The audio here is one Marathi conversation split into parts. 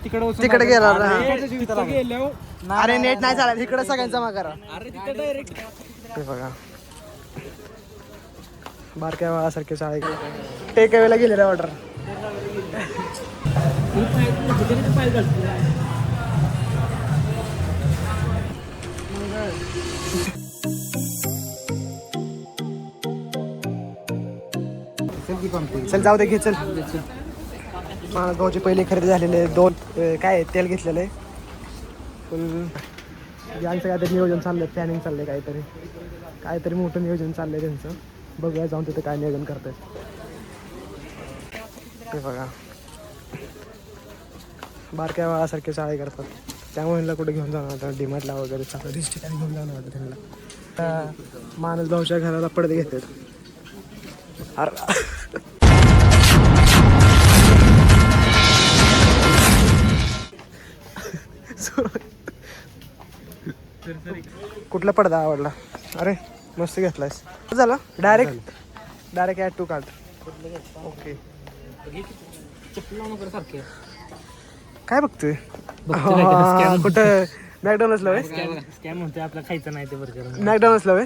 तिकडे गेला अरे नेट नाही चालत इकडे सगळ्यांचा जमा करा. अरे बघा बारक्या बाळासारखे शाळे टेक वेळेला गेलेला ऑर्डर. चल जाऊ दे घे चल. माणसगावची पहिली खरेदी झालेले 2 काय तेल घेतलेले फुल. यांचं काहीतरी नियोजन चाललंय, प्लॅनिंग चाललंय काहीतरी मोठं नियोजन चाललंय त्यांचं. बघूया जाऊन तिथं काय नियोजन करतात ते बघा. बारक्या बाळासारखे शाळे करतात त्यामुळे कुठे घेऊन जाणार होतं डीमार्टला वगैरे सगळं ठिकाणी घेऊन जाणार होतं त्यांना. माणसगावच्या घराला पडदे घेतात. कुठला पडदा आवडला? अरे मस्त घेतलायस. झालं direct add to cart. Okay काय बघतोय कुठं मॅकडॉनल्ड्सला व्हय? स्कॅम म्हणते आपलं खायचं नाही ते बर्गर. मॅकडॉनल्ड्सला व्हय?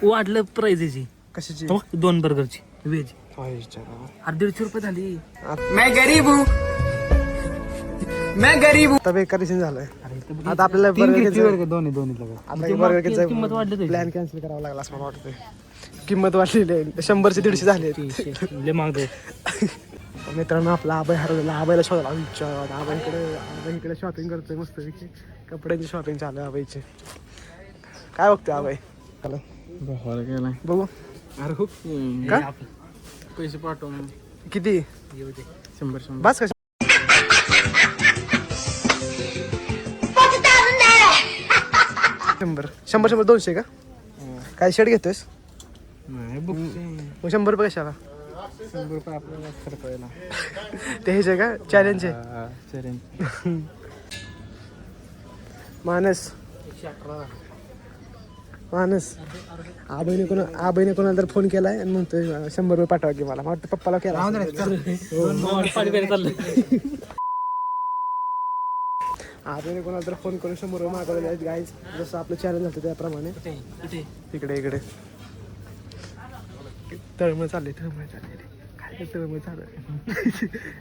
वाढलं प्राइस कशाची? 2 बर्गरची व्हेज 150 रुपये झाली. मैं गरीब हूँ. आता बेकार सीन झालाय. आता आपल्याला बर्गरचं किंमत वाढली. प्लॅन कॅन्सल करावा लागला असं मला वाटतंय. किंमत वाढलेली आहे 100 ते 150 झाले. मित्रांनो आपला आबाई हरवलेला. आबाईला शोधायला विचार. आबाईकडे शॉपिंग करतोय मस्त कपड्याची शॉपिंग चालू आहे आबाईची. काय बघतोय आबाई? बघू. अरे खूप का पैसे पाठव किती? 100 बस का? 100 200 का? काय शर्ट घेतोयस? नाही 100 रुपये कशाला? 100 रुपये आपल्याला खर्च व्हायला. ते ह्याचे का चॅलेंज आहे? मानस आबाईने कोणाला तर फोन केलाय आणि म्हणतोय 100 रुपये पाठवा की मला वाटतं पप्पाला केला. आबाईने कोणाला तर फोन करून 100 रुपये मागवले आहेत गाईज. जसं आपलं चॅलेंज होतं त्याप्रमाणे. इकडे तळमळ चालले काय तळमळ चालू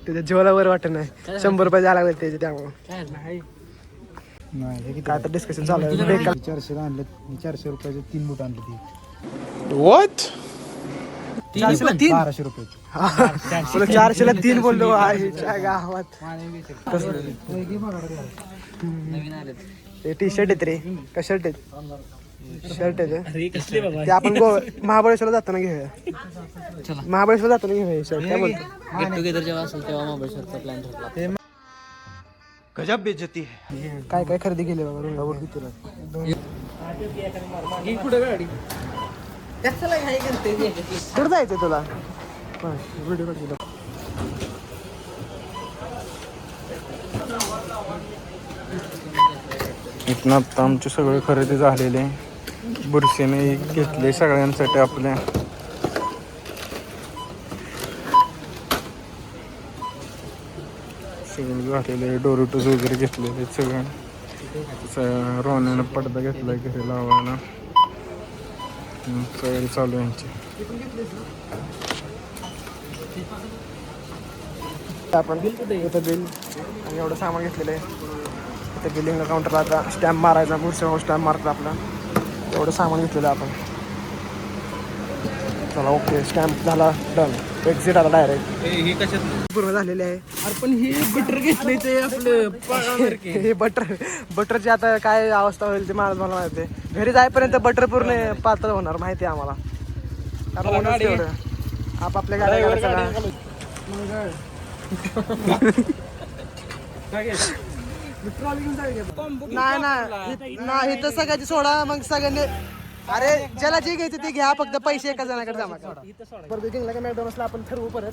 त्याच्या जीवाला वर वाटत नाही. 100 रुपये द्यायला लागले त्याचे त्यामुळं काय तर डिस्कशन चालू आहे. 400 आणले 400 रुपयाचे 3 बूट आणले ती. व्हॉट? 400ला 3? 1200 रुपये. 400ला 3 बोललो आहे गावात. टी शर्ट आहेत रे का शर्ट आहेत? शर्ट आहेत ते आपण महाबळेश्वरला जाताना घेऊया. महाबळेश्वरला जाताना घेऊया शर्ट. काय बोलतो? गेट टुगेदर जेव्हा असेल तेव्हा महाबळेश्वरचा प्लॅन ठरला. गजब बेइज्जती है. काय खरेदी केली बाबा रंगावर तुला? पुढे गाडी कुठं जायचं तुला? व्हिडिओ काढ. इथनं आत्ता आमची सगळी खरेदी झालेली. बुरशीने घेतले सगळ्यांसाठी आपल्या. सगळं झालेले डोरिटोज वगैरे घेतलेले सगळं. रोहण्यानं पडदा घेतलाय घरी लावायला. तयारी चालू आहे यांची. आपण इथं बिल आणि एवढं सामान घेतलेलं आहे. इथं बिलिंग काउंटरला आता स्टॅम्प मारायचा. पुढच्या स्टॅम्प मारतो आपला. एवढं सामान घेतलेलं आपण. चला ओके स्टॅम्प झाला डन. एक्झिट आला डायरेक्ट. पूर्ण झालेले आहे. अरे पण हे बटर घेतले ते आपलं हे बटरची आता काय अवस्था होईल ते मला माहिती आहे. घरी जाईपर्यंत बटर पूर्ण पातळ होणार माहिती आहे आम्हाला. आपापल्या गाड्या नाही इथं सगळ्याची सोडा. मग सगळ्यांनी अरे ज्याला जे घ्यायचं ते घ्या. फक्त पैसे एका जणाकडे जमा करा. बर्गर किंगला का मॅकडॉनल्ड्सला आपण ठरवू परत.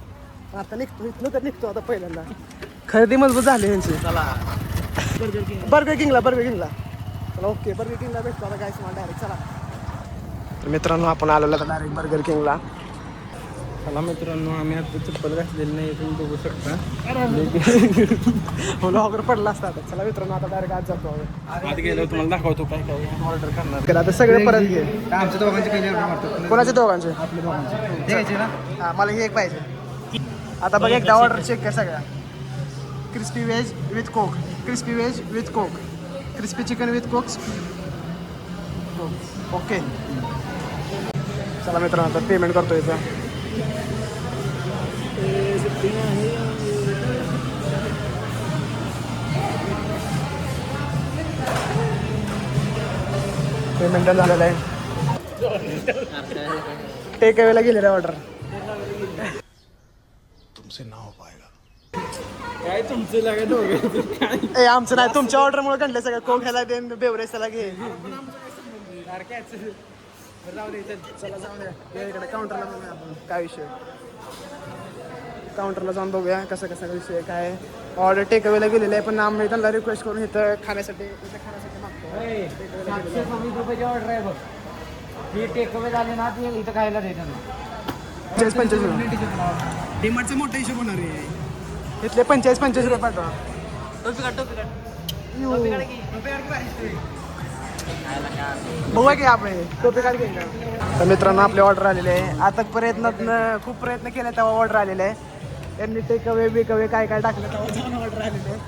आता निघतो आता पहिल्यांदा. खरेदी मजबूत झाली यांची. बर्गर किंगला चला ओके. बर्गर किंगला भेटतो आता काय तुम्हाला डायरेक्ट. चला मित्रांनो आपण आलेलो डायरेक्ट बर्गर किंगला. चला मित्रांनो, आम्ही आता चप्पल घातलेली नाही, तुम्ही बघू शकता. व्लॉगर पडला असता आता. चला मित्रांनो, आता डायरेक्ट आज जातो आत गेलो तुम्हाला दाखवतो काय काय ऑर्डर करणार. आता सगळे परत घे. आमच्या दोघांचे काही ऑर्डर मारतो. कोणाचे दोघांचे? आपल्या दोघांचे हे घ्यायचे ना. हा, मला हे एक पाहिजे. आता बघ एकदा ऑर्डर चेक कर सगळ्या. Crispy veg with coke, crispy veg with coke, crispy chicken with coke. Okay, चला मित्रांनो आता पेमेंट करतो याचं. पेमेंट झालेलं आहे. टेक अवेला गेलेलं आहे ऑर्डर. काय तुमचं लागा दोघं काय ए आमचं नाही, तुमच्या ऑर्डरमुळे घडलं सगळं. कोक ह्याला दे, बेवरेज त्याला घे. चला जाऊन द्या इकडे काउंटरला बघूया आपण काय विषय. काउंटरला जाऊन बघूया कसं विषय काय. ऑर्डर टेक अवेला गेलेलं आहे, पण आम्ही त्यांना रिक्वेस्ट करून इथं खाण्यासाठी मागतो. 720 रुपयाची ऑर्डर आहे बघ. ही टेक अवे झाली ना, ती इथं खायला देतात ना. 45 डिमार्टचा मोठा हिशोब होणार आहे. इथले 45 रुपये पाठवा. बघूया की आपण टोपी काढ घ्यायला. तर मित्रांनो आपली ऑर्डर आलेली आहे. आता खूप प्रयत्न केले तेव्हा ऑर्डर आलेले आहे. त्यांनी टेक अवे बेक अवे काय काय टाकलं तेव्हा जाऊन ऑर्डर आलेली आहे.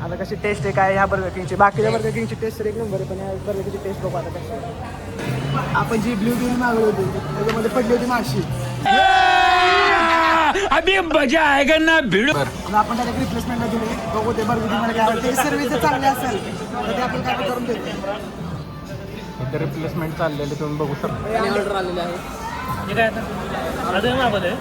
आता कशी टेस्ट आहे काय ह्या बर्गर किंगची. बाकीच्या बर्गर किंगची टेस्ट तर एक नंबर आहे, पण ह्या बर्गर किंगची टेस्ट बघू आता कशी आहे. आपण जी ब्ल्यू टी मागवली होती त्याच्यामध्ये पडली होती माशी. अभी मजा आएगा ना भिड़ो. आपण त्याला रिप्लेसमेंटला दिली. बघू ते बर्गर किंग मध्ये काय सर्व्हिस जर चांगली असेल तर ते आपण काय करून देतो. इथे रिप्लेसमेंट चाललेली तुम्ही बघू शकता. ऑर्डर आलेली आहे. हे काय आता अजून मागवलंय.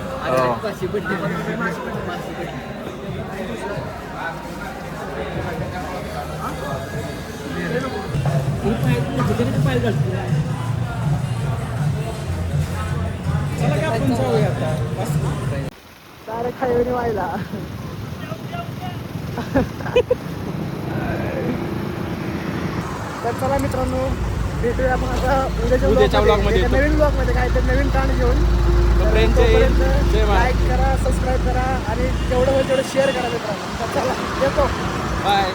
डायरेक्ट खायवणी व्हायला. तर चला मित्रांनो, भेटूया आपण आता उद्याच्या ब्लॉगमध्ये. नवीन ब्लॉगमध्ये काय तर नवीन कांड घेऊन. लाईक करा, सबस्क्राईब करा आणि जेवढं होईल तेवढं शेअर करा मित्रांनो. तर चला येतो. बाय.